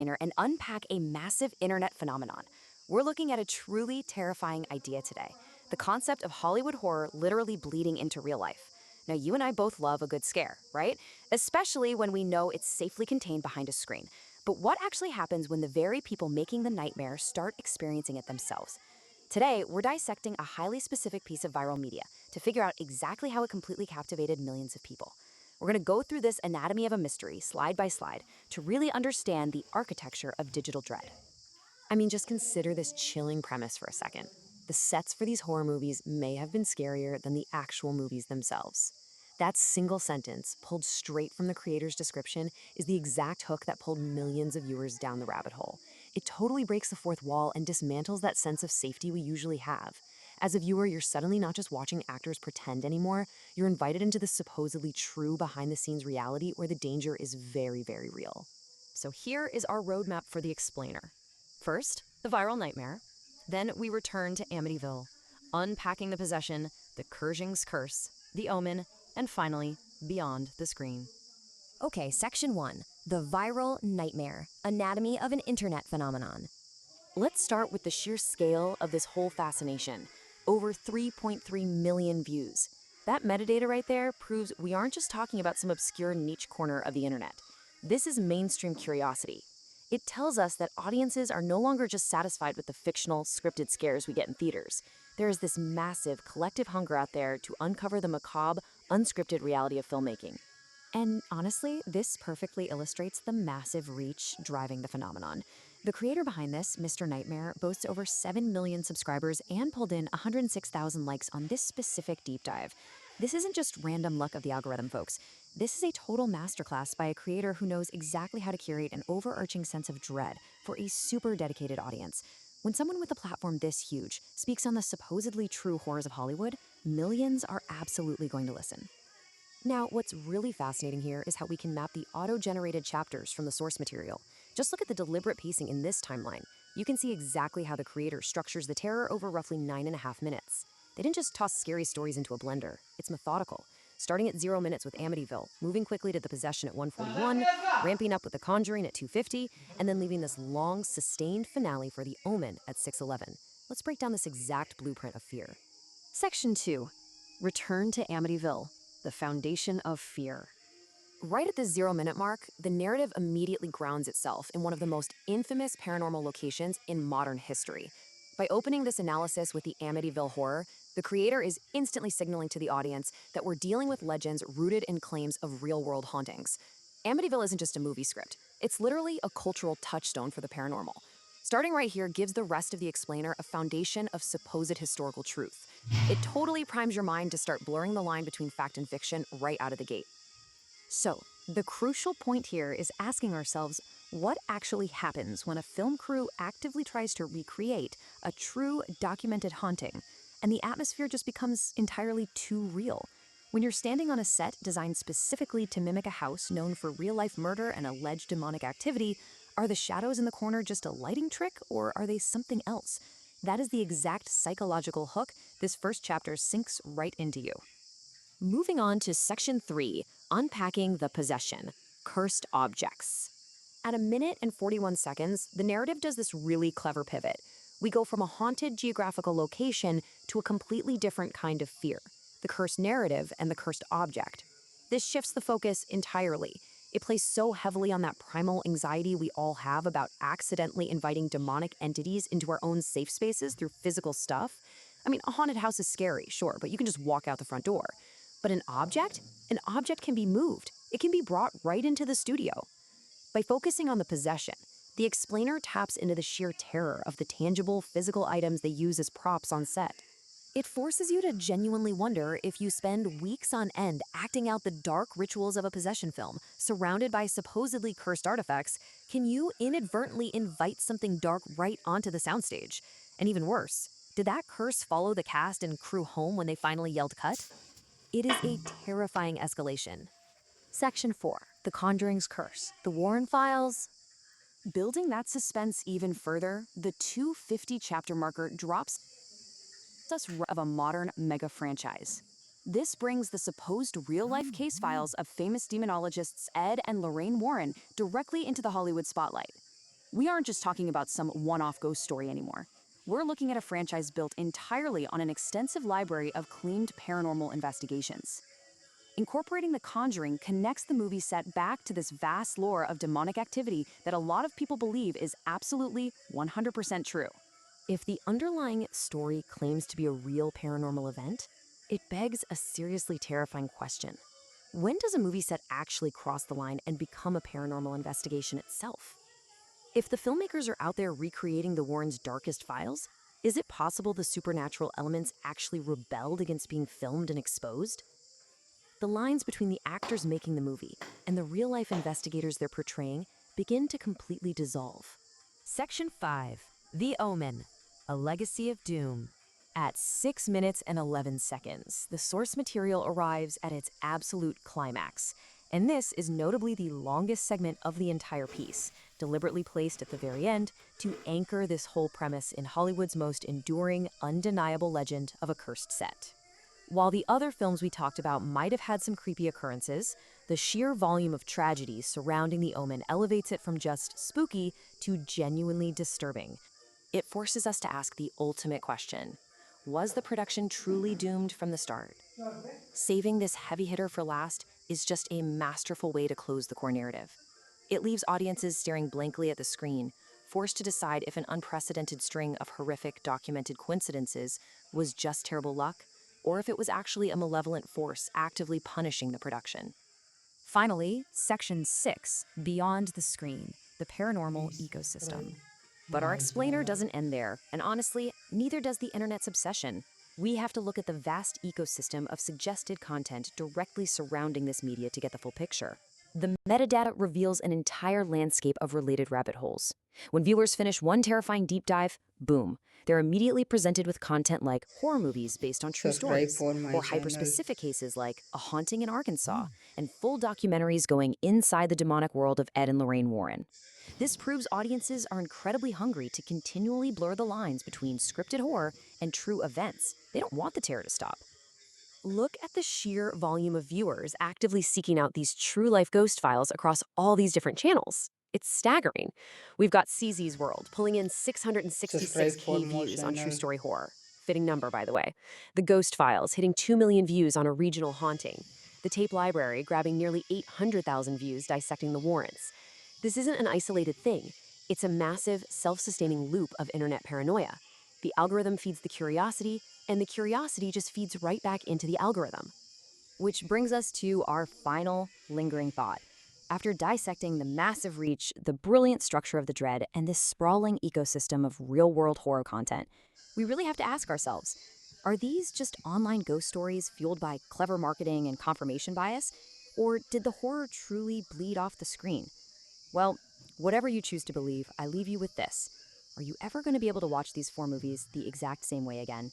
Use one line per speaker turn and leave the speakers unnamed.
and unpack a massive internet phenomenon. We're looking at a truly terrifying idea today, the concept of Hollywood horror literally bleeding into real life. Now, you and I both love a good scare, right? Especially when we know it's safely contained behind a screen. But what actually happens when the very people making the nightmare start experiencing it themselves? Today, we're dissecting a highly specific piece of viral media to figure out exactly how it completely captivated millions of people. We're going to go through this anatomy of a mystery, slide by slide, to really understand the architecture of digital dread. I mean, just consider this chilling premise for a second. The sets for these horror movies may have been scarier than the actual movies themselves. That single sentence, pulled straight from the creator's description, is the exact hook that pulled millions of viewers down the rabbit hole. It totally breaks the fourth wall and dismantles that sense of safety we usually have. As a viewer, you're suddenly not just watching actors pretend anymore, you're invited into the supposedly true behind the scenes reality where the danger is very, very real. So here is our roadmap for the explainer. First, the viral nightmare. Then we return to Amityville, unpacking the possession, the Curzing's curse, the omen, and finally, beyond the screen.
Okay, section 1, the viral nightmare, anatomy of an internet phenomenon.
Let's start with the sheer scale of this whole fascination. Over 3.3 million views. That metadata right there proves we aren't just talking about some obscure niche corner of the internet. This is mainstream curiosity. It tells us that audiences are no longer just satisfied with the fictional, scripted scares we get in theaters. There is this massive, collective hunger out there to uncover the macabre, unscripted reality of filmmaking. And honestly, this perfectly illustrates the massive reach driving the phenomenon. The creator behind this, Mr. Nightmare, boasts over 7 million subscribers and pulled in 106,000 likes on this specific deep dive. This isn't just random luck of the algorithm, folks. This is a total masterclass by a creator who knows exactly how to curate an overarching sense of dread for a super dedicated audience. When someone with a platform this huge speaks on the supposedly true horrors of Hollywood, millions are absolutely going to listen. Now, what's really fascinating here is how we can map the auto-generated chapters from the source material. Just look at the deliberate pacing in this timeline. You can see exactly how the creator structures the terror over roughly 9.5 minutes. They didn't just toss scary stories into a blender. It's methodical. Starting at 0 minutes with Amityville, moving quickly to the possession at 141, ramping up with the Conjuring at 250, and then leaving this long, sustained finale for the Omen at 611. Let's break down this exact blueprint of fear. Section 2. Return to Amityville. The foundation of fear. Right at the 0 minute mark, the narrative immediately grounds itself in one of the most infamous paranormal locations in modern history. By opening this analysis with the Amityville horror, the creator is instantly signaling to the audience that we're dealing with legends rooted in claims of real-world hauntings. Amityville isn't just a movie script. It's literally a cultural touchstone for the paranormal. Starting right here gives the rest of the explainer a foundation of supposed historical truth. It totally primes your mind to start blurring the line between fact and fiction right out of the gate. So, the crucial point here is asking ourselves, what actually happens when a film crew actively tries to recreate a true documented haunting, and the atmosphere just becomes entirely too real? When you're standing on a set designed specifically to mimic a house known for real-life murder and alleged demonic activity, are the shadows in the corner just a lighting trick, or are they something else? That is the exact psychological hook this first chapter sinks right into you. Moving on to Section 3, Unpacking the Possession, Cursed Objects. At 1 minute and 41 seconds, the narrative does this really clever pivot. We go from a haunted geographical location to a completely different kind of fear, the cursed narrative and the cursed object. This shifts the focus entirely. It plays so heavily on that primal anxiety we all have about accidentally inviting demonic entities into our own safe spaces through physical stuff. I mean, a haunted house is scary, sure, but you can just walk out the front door. But an object can be moved. It can be brought right into the studio. By focusing on the possession, the explainer taps into the sheer terror of the tangible, physical items they use as props on set. It forces you to genuinely wonder if you spend weeks on end acting out the dark rituals of a possession film, surrounded by supposedly cursed artifacts, can you inadvertently invite something dark right onto the soundstage? And even worse, did that curse follow the cast and crew home when they finally yelled cut? It is a terrifying escalation. Section 4, The Conjuring's Curse, The Warren Files. Building that suspense even further, the 250 chapter marker drops us of a modern mega franchise. This brings the supposed real-life case files of famous demonologists Ed and Lorraine Warren directly into the Hollywood spotlight. We aren't just talking about some one-off ghost story anymore. We're looking at a franchise built entirely on an extensive library of claimed paranormal investigations. Incorporating The Conjuring connects the movie set back to this vast lore of demonic activity that a lot of people believe is absolutely 100% true.
If the underlying story claims to be a real paranormal event, it begs a seriously terrifying question. When does a movie set actually cross the line and become a paranormal investigation itself? If the filmmakers are out there recreating the Warrens' darkest files, is it possible the supernatural elements actually rebelled against being filmed and exposed? The lines between the actors making the movie and the real-life investigators they're portraying begin to completely dissolve. Section 5. The Omen, A Legacy of Doom. At 6 minutes and 11 seconds, the source material arrives at its absolute climax, and this is notably the longest segment of the entire piece, deliberately placed at the very end to anchor this whole premise in Hollywood's most enduring, undeniable legend of a cursed set. While the other films we talked about might have had some creepy occurrences, the sheer volume of tragedy surrounding The Omen elevates it from just spooky to genuinely disturbing. It forces us to ask the ultimate question: was the production truly doomed from the start? Saving this heavy hitter for last is just a masterful way to close the core narrative. It leaves audiences staring blankly at the screen, forced to decide if an unprecedented string of horrific documented coincidences was just terrible luck, or if it was actually a malevolent force actively punishing the production. Finally, Section 6, Beyond the Screen, the Paranormal Ecosystem. But our explainer doesn't end there, and honestly, neither does the internet's obsession. We have to look at the vast ecosystem of suggested content directly surrounding this media to get the full picture. The metadata reveals an entire landscape of related rabbit holes. When viewers finish one terrifying deep dive, boom, they're immediately presented with content like horror movies based on true
Subscribe
stories,
for my
or
channel.
hyper-specific cases like A Haunting in Arkansas, and full documentaries going inside the demonic world of Ed and Lorraine Warren. This proves audiences are incredibly hungry to continually blur the lines between scripted horror and true events. They don't want the terror to stop. Look at the sheer volume of viewers actively seeking out these true-life ghost files across all these different channels. It's staggering. We've got CZ's World pulling in
Subscribe
666K
for more
views on True
channel.
Story Horror. Fitting number, by the way. The Ghost Files hitting 2 million views on a regional haunting. The Tape Library grabbing nearly 800,000 views dissecting the Warrens. This isn't an isolated thing. It's a massive, self-sustaining loop of internet paranoia. The algorithm feeds the curiosity, and the curiosity just feeds right back into the algorithm. Which brings us to our final lingering thought. After dissecting the massive reach, the brilliant structure of the Dread, and this sprawling ecosystem of real-world horror content, we really have to ask ourselves, are these just online ghost stories fueled by clever marketing and confirmation bias? Or did the horror truly bleed off the screen? Well, whatever you choose to believe, I leave you with this. Are you ever going to be able to watch these 4 movies the exact same way again?